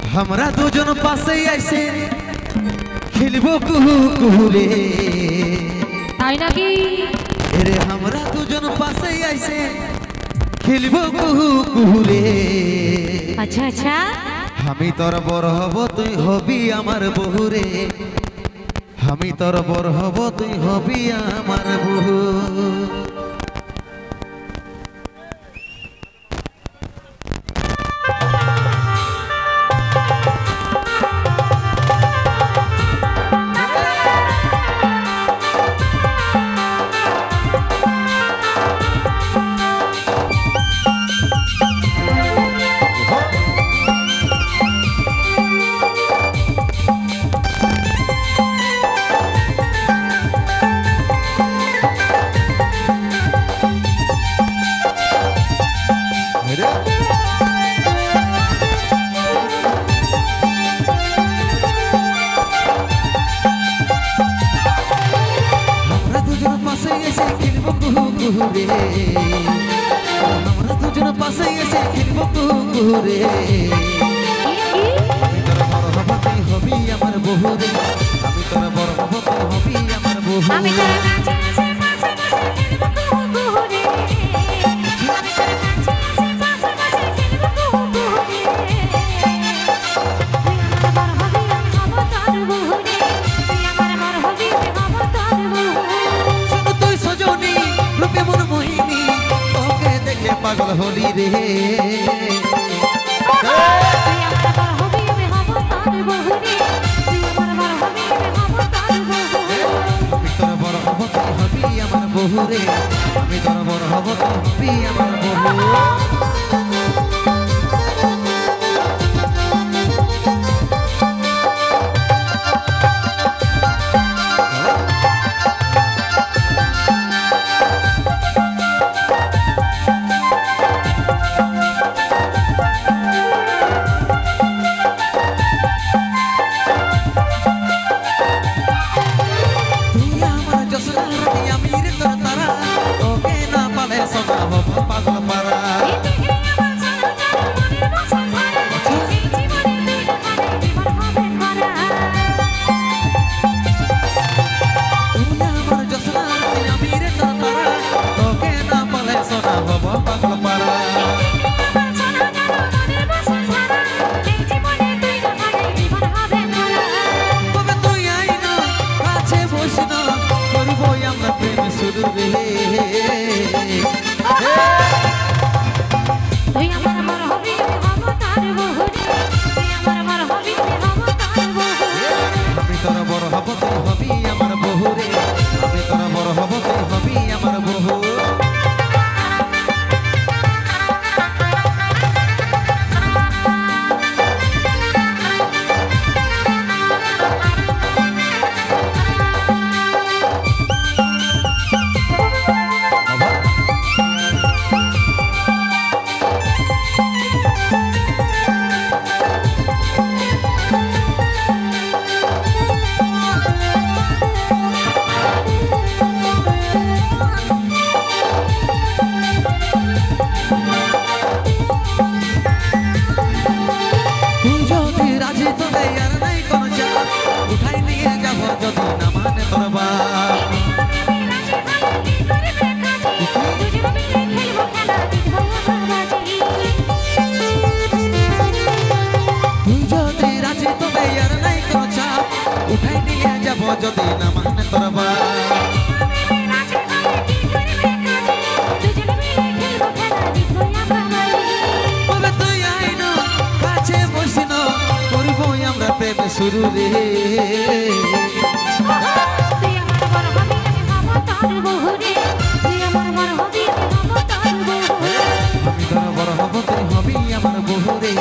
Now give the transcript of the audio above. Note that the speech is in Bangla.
हमरा দুজন পাশে আইছে খেলবো কুহু কুহু রে তাই নাকি রে हमरा দুজন পাশে আইছে খেলবো কুহু কুহু রে আচ্ছা আচ্ছা আমি তোর বড় হব তুই হবি আমার বহু রে আমি তোর বড় হব তুই হবি আমার বহু আমরা দুজন পাশে এসে খেলবো কুহু রে আমি তোর বড় হব তুই হবি আমার বহু রে আমি তোর বড় হব তুই হবি আমার বহু আমি তোর কাছে এসে পাশে বসে খেলবো কুহু কুহু রে আমি তোর কাছে এসে পাশে বসে খেলবো কুহু কুহু রে তুই আমার বড় হবি আমি হব তোর বহু রে তুই আমার বড় হবি আমি হব তোর বহু শোন তুই সজনী রূপে মন মোহিনী তোকে দেখে পাগল হলি রে তুই আমার বড় হবি আমি হব তোর বহু রে তুই আমার বড় হবি আমি হব তোর বহু আমি তোর বড় হব তুই হবি আমার বহু রে আমি তোর বড় হব তুই হবি আমার বহু যদি না মানে তোর বলে তুই আইন কাছে বসিন করবো আমরা প্রেম শুরু রে আমি তোর বড় হব তুই হবি আমার বহু রে